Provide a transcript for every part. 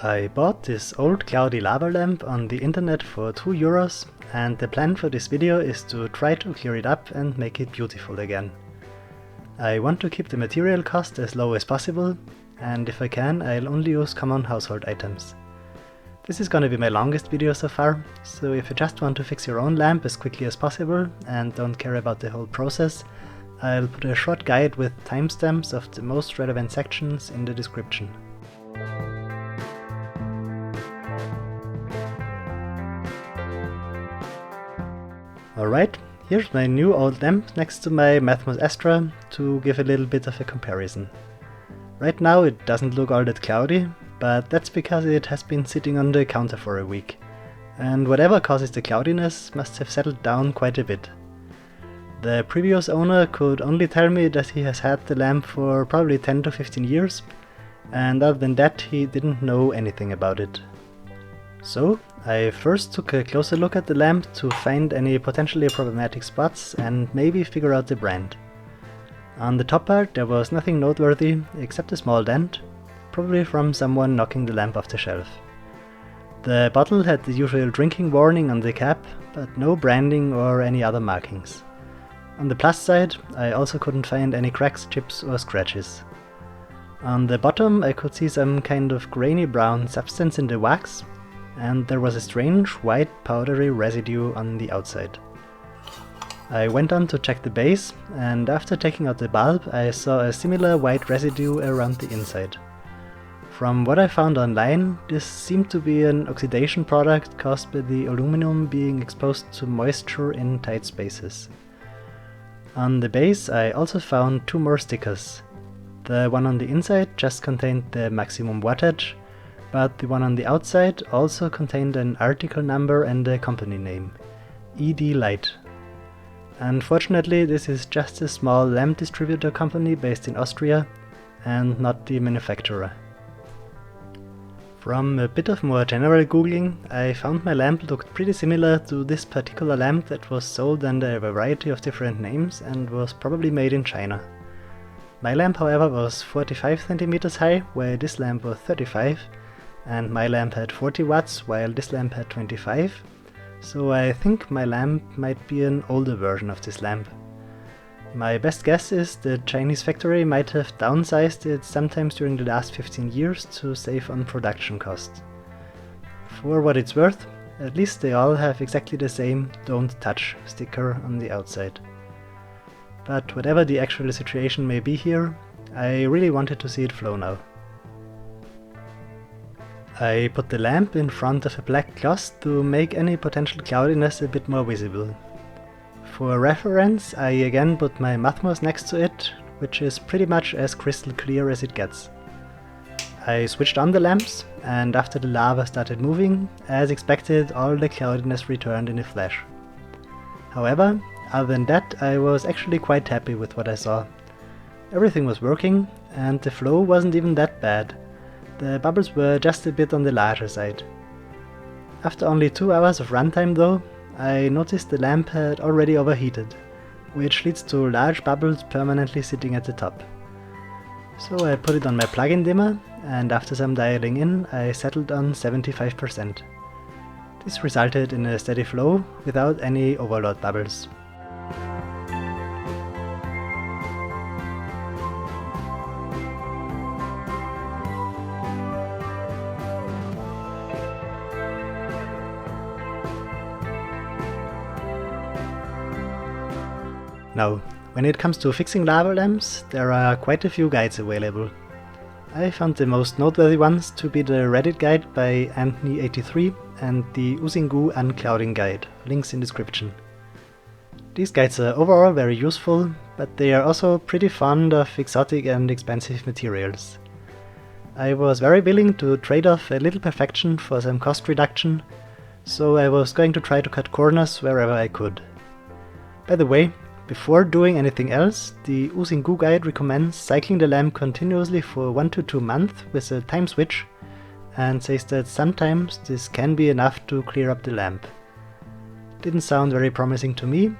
I bought this old cloudy lava lamp on the internet for €2, and the plan for this video is to try to clear it up and make it beautiful again. I want to keep the material cost as low as possible, and if I can, I'll only use common household items. This is gonna be my longest video so far, so if you just want to fix your own lamp as quickly as possible and don't care about the whole process, I'll put a short guide with timestamps of the most relevant sections in the description. Alright, here's my new old lamp next to my Mathmos Astra to give a little bit of a comparison. Right now it doesn't look all that cloudy, but that's because it has been sitting on the counter for a week, and whatever causes the cloudiness must have settled down quite a bit. The previous owner could only tell me that he has had the lamp for probably 10 to 15 years, and other than that he didn't know anything about it. So I first took a closer look at the lamp to find any potentially problematic spots and maybe figure out the brand. On the top part there was nothing noteworthy except a small dent, probably from someone knocking the lamp off the shelf. The bottle had the usual drinking warning on the cap, but no branding or any other markings. On the plus side, I also couldn't find any cracks, chips or scratches. On the bottom I could see some kind of grainy brown substance in the wax, and there was a strange white powdery residue on the outside. I went on to check the base, and after taking out the bulb I saw a similar white residue around the inside. From what I found online, this seemed to be an oxidation product caused by the aluminum being exposed to moisture in tight spaces. On the base I also found two more stickers. The one on the inside just contained the maximum wattage, but the one on the outside also contained an article number and a company name, ED Light. Unfortunately, this is just a small lamp distributor company based in Austria, and not the manufacturer. From a bit of more general googling, I found my lamp looked pretty similar to this particular lamp that was sold under a variety of different names and was probably made in China. My lamp, however, was 45 centimeters high, while this lamp was 35, and my lamp had 40 watts while this lamp had 25, so I think my lamp might be an older version of this lamp. My best guess is the Chinese factory might have downsized it sometimes during the last 15 years to save on production costs. For what it's worth, at least they all have exactly the same "Don't touch" sticker on the outside. But whatever the actual situation may be here, I really wanted to see it flow now. I put the lamp in front of a black cloth to make any potential cloudiness a bit more visible. For reference, I again put my Mathmos next to it, which is pretty much as crystal clear as it gets. I switched on the lamps, and after the lava started moving, as expected, all the cloudiness returned in a flash. However, other than that, I was actually quite happy with what I saw. Everything was working, and the flow wasn't even that bad. The bubbles were just a bit on the larger side. After only 2 hours of runtime though, I noticed the lamp had already overheated, which leads to large bubbles permanently sitting at the top. So I put it on my plug-in dimmer, and after some dialing in, I settled on 75%. This resulted in a steady flow without any overload bubbles. Now, when it comes to fixing lava lamps, there are quite a few guides available. I found the most noteworthy ones to be the Reddit guide by Anthony83 and the Usingu Unclouding guide, links in description. These guides are overall very useful, but they are also pretty fond of exotic and expensive materials. I was very willing to trade off a little perfection for some cost reduction, so I was going to try to cut corners wherever I could. By the way, before doing anything else, the Usingu guide recommends cycling the lamp continuously for 1 to 2 months with a time switch, and says that sometimes this can be enough to clear up the lamp. Didn't sound very promising to me,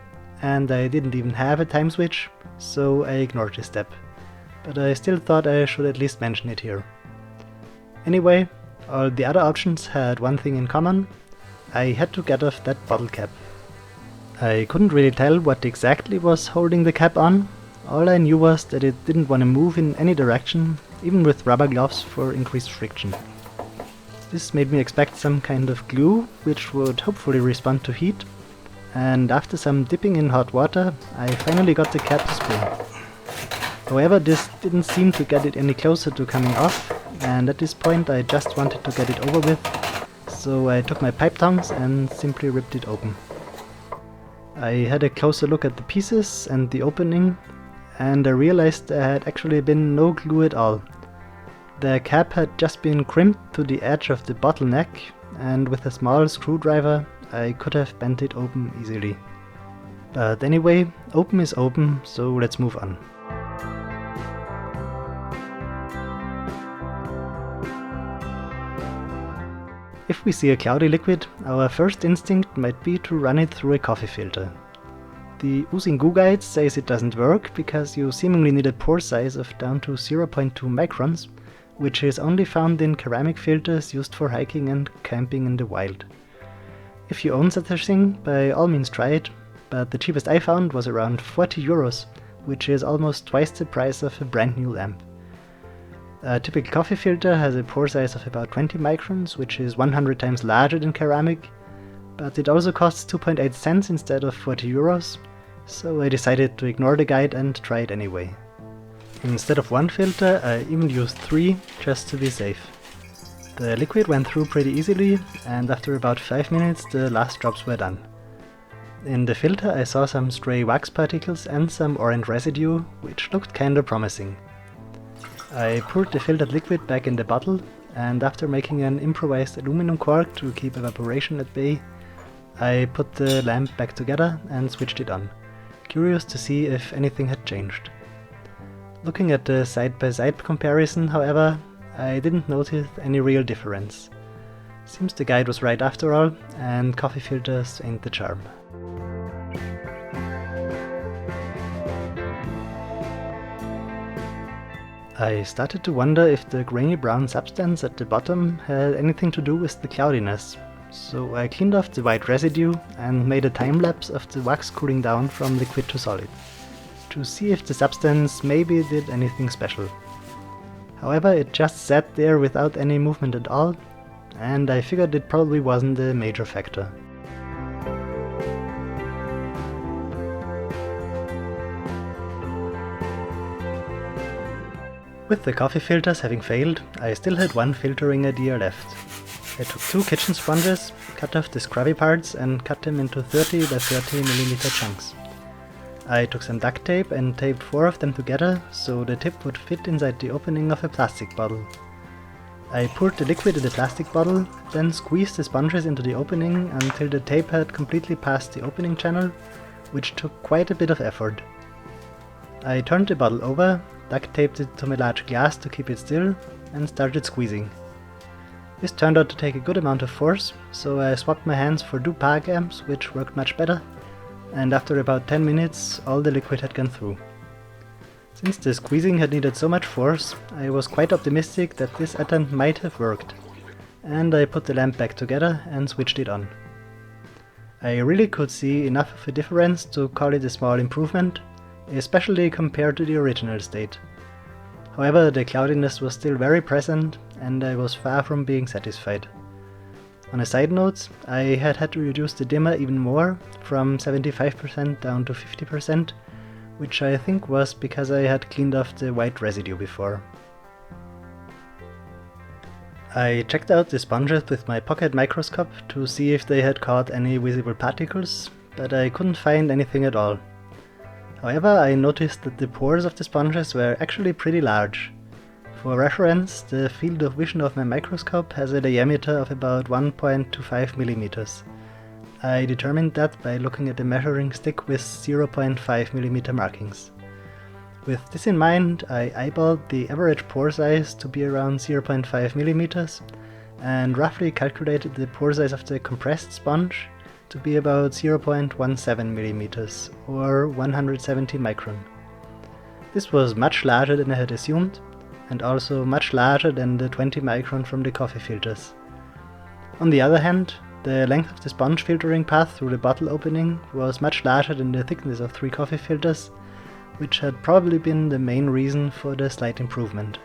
and I didn't even have a time switch, so I ignored this step. But I still thought I should at least mention it here. Anyway, All the other options had one thing in common: I had to get off that bottle cap. I couldn't really tell what exactly was holding the cap on. All I knew was that it didn't want to move in any direction, even with rubber gloves for increased friction. This made me expect some kind of glue, which would hopefully respond to heat, and after some dipping in hot water, I finally got the cap to spring. However, this didn't seem to get it any closer to coming off, and at this point I just wanted to get it over with, so I took my pipe tongs and simply ripped it open. I had a closer look at the pieces and the opening, and I realized there had actually been no glue at all. The cap had just been crimped to the edge of the bottleneck, and with a small screwdriver I could have bent it open easily. But anyway, open is open, so let's move on. If we see a cloudy liquid, our first instinct might be to run it through a coffee filter. The Oozing Goo Guide says it doesn't work because you seemingly need a pore size of down to 0.2 microns, which is only found in ceramic filters used for hiking and camping in the wild. If you own such a thing, by all means try it, but the cheapest I found was around 40 euros, which is almost twice the price of a brand new lamp. A typical coffee filter has a pore size of about 20 microns, which is 100 times larger than ceramic, but it also costs 2.8 cents instead of 40 euros, so I decided to ignore the guide and try it anyway. Instead of one filter, I even used 3 just to be safe. The liquid went through pretty easily, and after about 5 minutes the last drops were done. In the filter I saw some stray wax particles and some orange residue, which looked kinda promising. I poured the filtered liquid back in the bottle, and after making an improvised aluminum cork to keep evaporation at bay, I put the lamp back together and switched it on, curious to see if anything had changed. Looking at the side-by-side comparison, however, I didn't notice any real difference. Seems the guide was right after all, and coffee filters ain't the charm. I started to wonder if the grainy brown substance at the bottom had anything to do with the cloudiness, so I cleaned off the white residue and made a time lapse of the wax cooling down from liquid to solid, to see if the substance maybe did anything special. However, it just sat there without any movement at all, and I figured it probably wasn't a major factor. With the coffee filters having failed, I still had one filtering idea left. I took 2 kitchen sponges, cut off the scrubby parts and cut them into 30 by 30mm chunks. I took some duct tape and taped 4 of them together so the tip would fit inside the opening of a plastic bottle. I poured the liquid in the plastic bottle, then squeezed the sponges into the opening until the tape had completely passed the opening channel, which took quite a bit of effort. I turned the bottle over, duct taped it to my large glass to keep it still, and started squeezing. This turned out to take a good amount of force, so I swapped my hands for 2 park amps, which worked much better, and after about 10 minutes all the liquid had gone through. Since the squeezing had needed so much force, I was quite optimistic that this attempt might have worked, and I put the lamp back together and switched it on. I really could see enough of a difference to call it a small improvement, especially compared to the original state. However, the cloudiness was still very present, and I was far from being satisfied. On a side note, I had to reduce the dimmer even more, from 75% down to 50%, which I think was because I had cleaned off the white residue before. I checked out the sponges with my pocket microscope to see if they had caught any visible particles, but I couldn't find anything at all. However, I noticed that the pores of the sponges were actually pretty large. For reference, the field of vision of my microscope has a diameter of about 1.25 mm. I determined that by looking at a measuring stick with 0.5 mm markings. With this in mind, I eyeballed the average pore size to be around 0.5 mm and roughly calculated the pore size of the compressed sponge to be about 0.17 mm or 170 micron. This was much larger than I had assumed, and also much larger than the 20 micron from the coffee filters. On the other hand, the length of the sponge filtering path through the bottle opening was much larger than the thickness of 3 coffee filters, which had probably been the main reason for the slight improvement.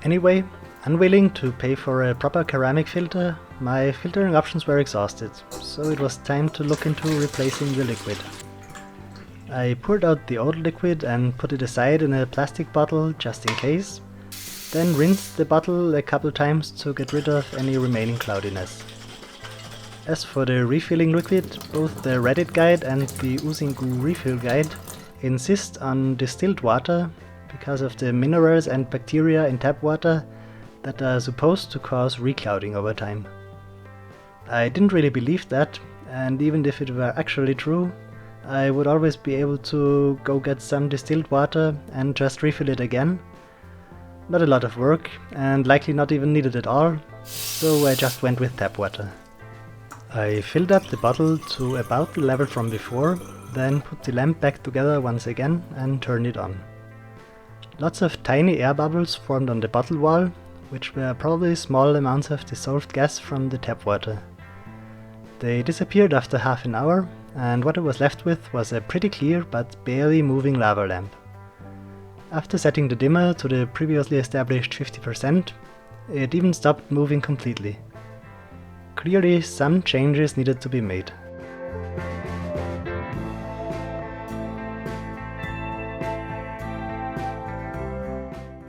Anyway, unwilling to pay for a proper ceramic filter, my filtering options were exhausted, so it was time to look into replacing the liquid. I poured out the old liquid and put it aside in a plastic bottle just in case, then rinsed the bottle a couple times to get rid of any remaining cloudiness. As for the refilling liquid, both the Reddit guide and the Oozing Goo refill guide insist on distilled water because of the minerals and bacteria in tap water that are supposed to cause reclouding over time. I didn't really believe that, and even if it were actually true, I would always be able to go get some distilled water and just refill it again. Not a lot of work, and likely not even needed at all, so I just went with tap water. I filled up the bottle to about the level from before, then put the lamp back together once again and turned it on. Lots of tiny air bubbles formed on the bottle wall, which were probably small amounts of dissolved gas from the tap water. They disappeared after half an hour, and what I was left with was a pretty clear but barely moving lava lamp. After setting the dimmer to the previously established 50%, it even stopped moving completely. Clearly, some changes needed to be made.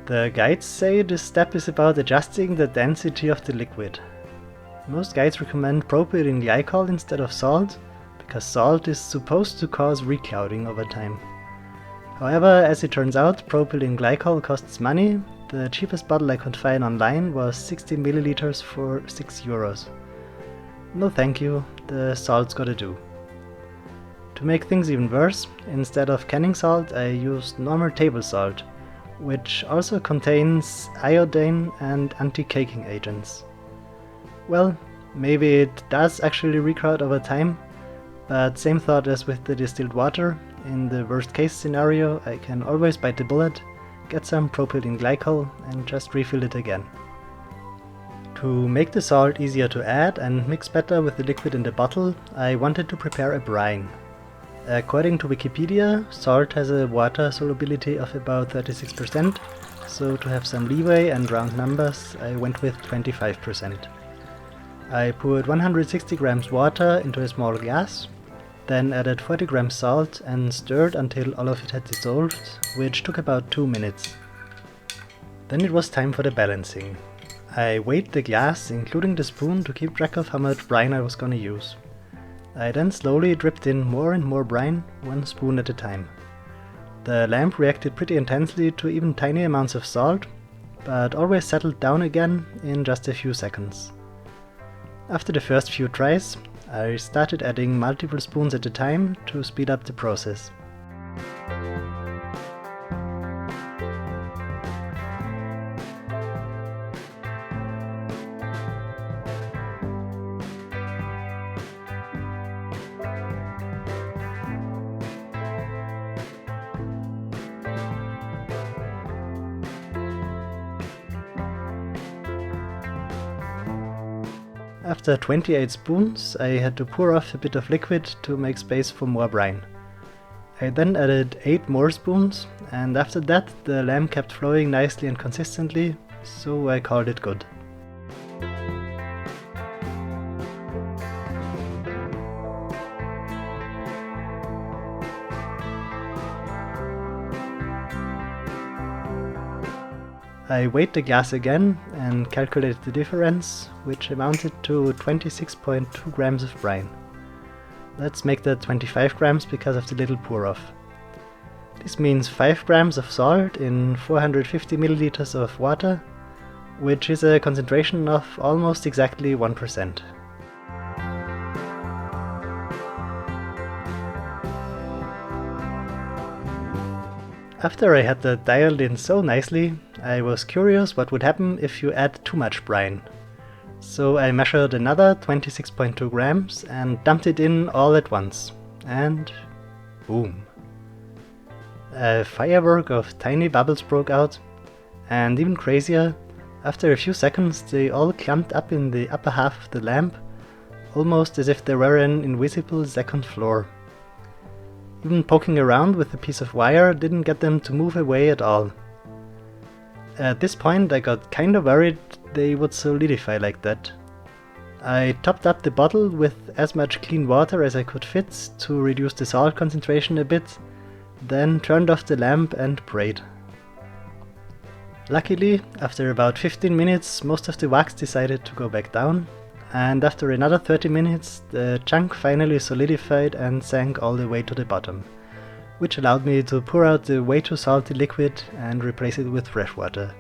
The guides say this step is about adjusting the density of the liquid. Most guides recommend propylene glycol instead of salt, because salt is supposed to cause reclouding over time. However, as it turns out, propylene glycol costs money. The cheapest bottle I could find online was 60 milliliters for €6. No thank you, the salt's gotta do. To make things even worse, instead of canning salt I used normal table salt, which also contains iodine and anti-caking agents. Well, maybe it does actually recloud over time, but same thought as with the distilled water. In the worst case scenario, I can always bite the bullet, get some propylene glycol and just refill it again. To make the salt easier to add and mix better with the liquid in the bottle, I wanted to prepare a brine. According to Wikipedia, salt has a water solubility of about 36%, so to have some leeway and round numbers, I went with 25%. I poured 160 grams water into a small glass, then added 40 grams salt and stirred until all of it had dissolved, which took about 2 minutes. Then it was time for the balancing. I weighed the glass, including the spoon, to keep track of how much brine I was gonna use. I then slowly dripped in more and more brine, 1 spoon at a time. The lamp reacted pretty intensely to even tiny amounts of salt, but always settled down again in just a few seconds. After the first few tries, I started adding multiple spoons at a time to speed up the process. After 28 spoons, I had to pour off a bit of liquid to make space for more brine. I then added 8 more spoons, and after that the lamp kept flowing nicely and consistently, so I called it good. I weighed the glass again and calculated the difference, which amounted to 26.2 grams of brine. Let's make that 25 grams because of the little pour-off. This means 5 grams of salt in 450 milliliters of water, which is a concentration of almost exactly 1%. After I had that dialed in so nicely, I was curious what would happen if you add too much brine. So I measured another 26.2 grams and dumped it in all at once, and boom. A firework of tiny bubbles broke out, and even crazier, after a few seconds they all clumped up in the upper half of the lamp, almost as if there were an invisible second floor. Even poking around with a piece of wire didn't get them to move away at all. At this point I got kinda worried they would solidify like that. I topped up the bottle with as much clean water as I could fit to reduce the salt concentration a bit, then turned off the lamp and prayed. Luckily, after about 15 minutes most of the wax decided to go back down, and after another 30 minutes the chunk finally solidified and sank all the way to the bottom, which allowed me to pour out the way too salty liquid and replace it with fresh water.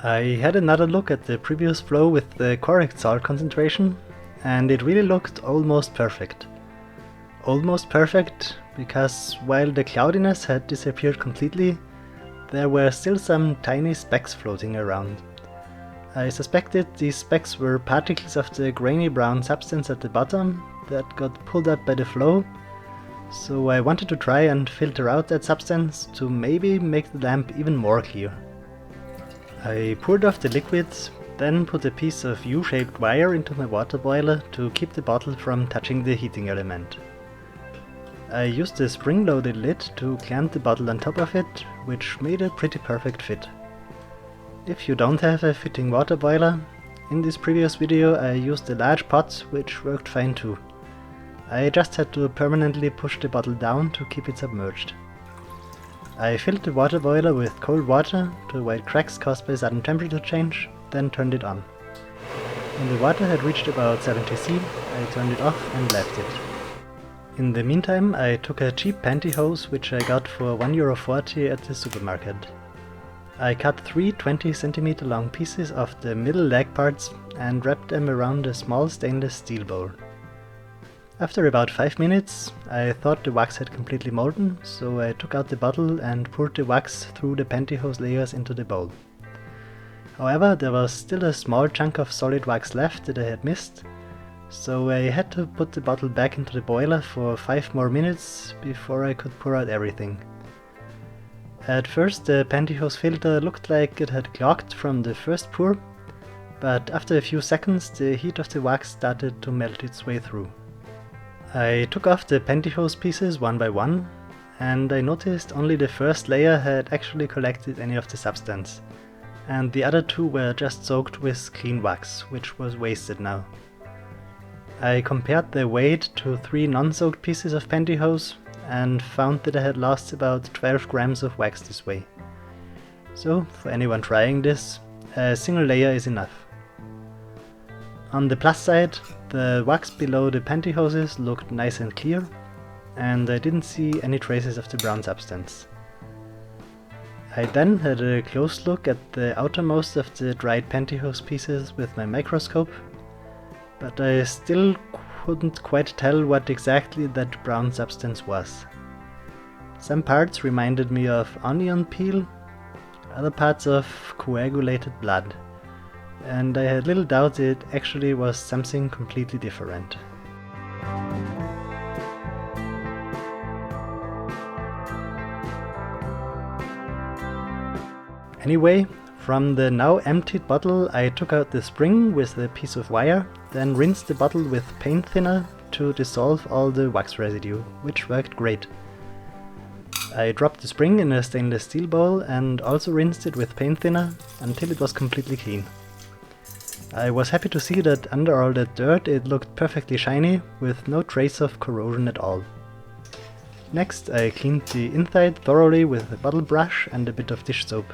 I had another look at the previous flow with the correct salt concentration, and it really looked almost perfect. Almost perfect, because while the cloudiness had disappeared completely, there were still some tiny specks floating around. I suspected these specks were particles of the grainy brown substance at the bottom that got pulled up by the flow, so I wanted to try and filter out that substance to maybe make the lamp even more clear. I poured off the liquid, then put a piece of U-shaped wire into my water boiler to keep the bottle from touching the heating element. I used a spring-loaded lid to clamp the bottle on top of it, which made a pretty perfect fit. If you don't have a fitting water boiler, in this previous video I used a large pot, which worked fine too. I just had to permanently push the bottle down to keep it submerged. I filled the water boiler with cold water to avoid cracks caused by sudden temperature change, then turned it on. When the water had reached about 70 C, I turned it off and left it. In the meantime, I took a cheap pantyhose which I got for €1.40 at the supermarket. I cut 3 20 cm long pieces of the middle leg parts and wrapped them around a small stainless steel bowl. After about 5 minutes, I thought the wax had completely molten, so I took out the bottle and poured the wax through the pantyhose layers into the bowl. However, there was still a small chunk of solid wax left that I had missed, so I had to put the bottle back into the boiler for 5 more minutes before I could pour out everything. At first the pantyhose filter looked like it had clogged from the first pour, but after a few seconds the heat of the wax started to melt its way through. I took off the pantyhose pieces one by one, and I noticed only the first layer had actually collected any of the substance, and the other 2 were just soaked with clean wax, which was wasted now. I compared the weight to 3 non-soaked pieces of pantyhose and found that I had lost about 12 grams of wax this way. So, for anyone trying this, a single layer is enough. On the plus side, the wax below the pantyhoses looked nice and clear, and I didn't see any traces of the brown substance. I then had a close look at the outermost of the dried pantyhose pieces with my microscope, but I still couldn't quite tell what exactly that brown substance was. Some parts reminded me of onion peel, other parts of coagulated blood, and I had little doubt it actually was something completely different. Anyway, from the now emptied bottle I took out the spring with a piece of wire, then rinsed the bottle with paint thinner to dissolve all the wax residue, which worked great. I dropped the spring in a stainless steel bowl and also rinsed it with paint thinner until it was completely clean. I was happy to see that under all that dirt it looked perfectly shiny, with no trace of corrosion at all. Next I cleaned the inside thoroughly with a bottle brush and a bit of dish soap.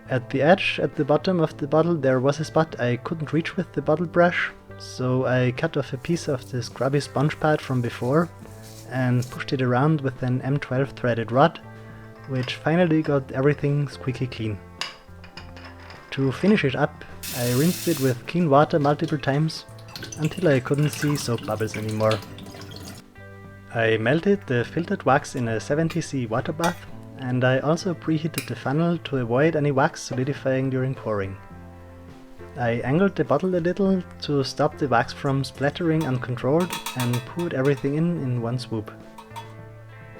At the edge at the bottom of the bottle there was a spot I couldn't reach with the bottle brush, so I cut off a piece of the scrubby sponge part from before and pushed it around with an M12 threaded rod, which finally got everything squeaky clean. To finish it up, I rinsed it with clean water multiple times until I couldn't see soap bubbles anymore. I melted the filtered wax in a 70°C water bath, and I also preheated the funnel to avoid any wax solidifying during pouring. I angled the bottle a little to stop the wax from splattering uncontrolled and poured everything in one swoop.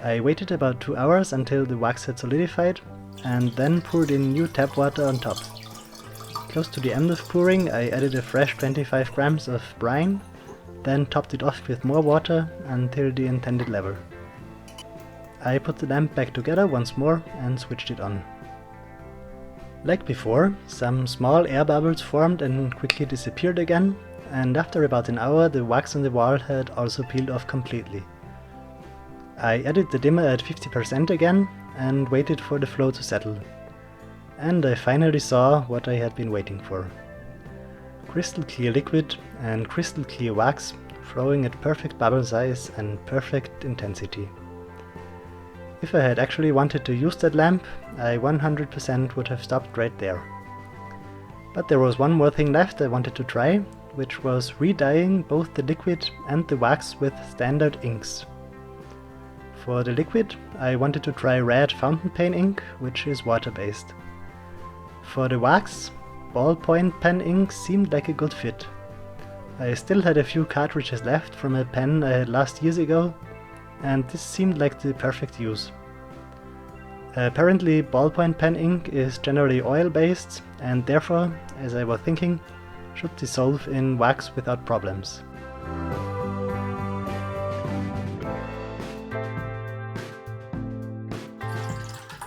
I waited about 2 hours until the wax had solidified and then poured in new tap water on top. Close to the end of pouring, I added a fresh 25 grams of brine, then topped it off with more water until the intended level. I put the lamp back together once more and switched it on. Like before, some small air bubbles formed and quickly disappeared again, and after about an hour the wax on the wall had also peeled off completely. I added the dimmer at 50% again and waited for the flow to settle. And I finally saw what I had been waiting for. Crystal clear liquid and crystal clear wax flowing at perfect bubble size and perfect intensity. If I had actually wanted to use that lamp, I 100% would have stopped right there. But there was one more thing left I wanted to try, which was re-dyeing both the liquid and the wax with standard inks. For the liquid, I wanted to try red fountain pen ink, which is water-based. For the wax, ballpoint pen ink seemed like a good fit. I still had a few cartridges left from a pen I had lost years ago, and this seemed like the perfect use. Apparently ballpoint pen ink is generally oil-based and therefore, as I was thinking, should dissolve in wax without problems.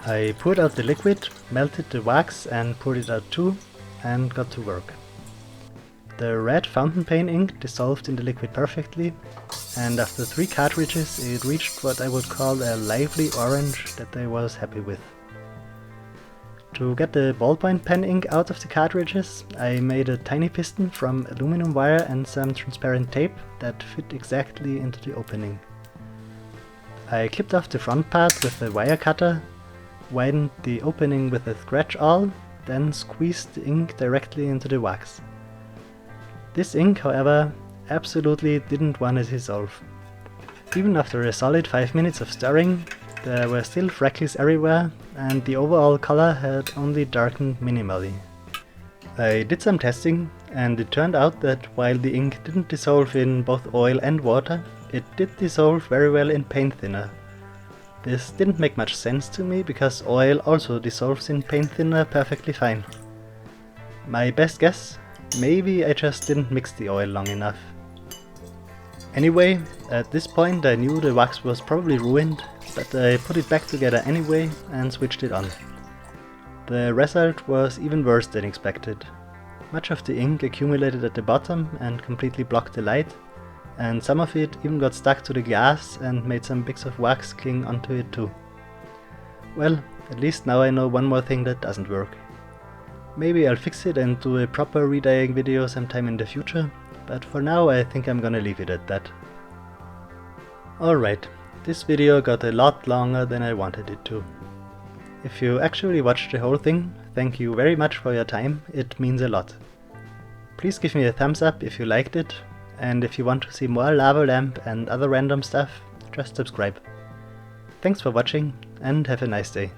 I poured out the liquid, melted the wax and poured it out too, and got to work. The red fountain pen ink dissolved in the liquid perfectly, and after 3 cartridges it reached what I would call a lively orange that I was happy with. To get the ballpoint pen ink out of the cartridges, I made a tiny piston from aluminum wire and some transparent tape that fit exactly into the opening. I clipped off the front part with a wire cutter, widened the opening with a scratch awl, then squeezed the ink directly into the wax. This ink, however, absolutely didn't want to dissolve. Even after a solid 5 minutes of stirring, there were still freckles everywhere and the overall color had only darkened minimally. I did some testing and it turned out that while the ink didn't dissolve in both oil and water, it did dissolve very well in paint thinner. This didn't make much sense to me because oil also dissolves in paint thinner perfectly fine. My best guess? Maybe I just didn't mix the oil long enough. Anyway, at this point I knew the wax was probably ruined, but I put it back together anyway and switched it on. The result was even worse than expected. Much of the ink accumulated at the bottom and completely blocked the light, and some of it even got stuck to the glass and made some bits of wax cling onto it too. Well, at least now I know one more thing that doesn't work. Maybe I'll fix it and do a proper re-dyeing video sometime in the future, but for now I think I'm gonna leave it at that. Alright, this video got a lot longer than I wanted it to. If you actually watched the whole thing, thank you very much for your time, it means a lot. Please give me a thumbs up if you liked it, and if you want to see more lava lamp and other random stuff, just subscribe. Thanks for watching and have a nice day.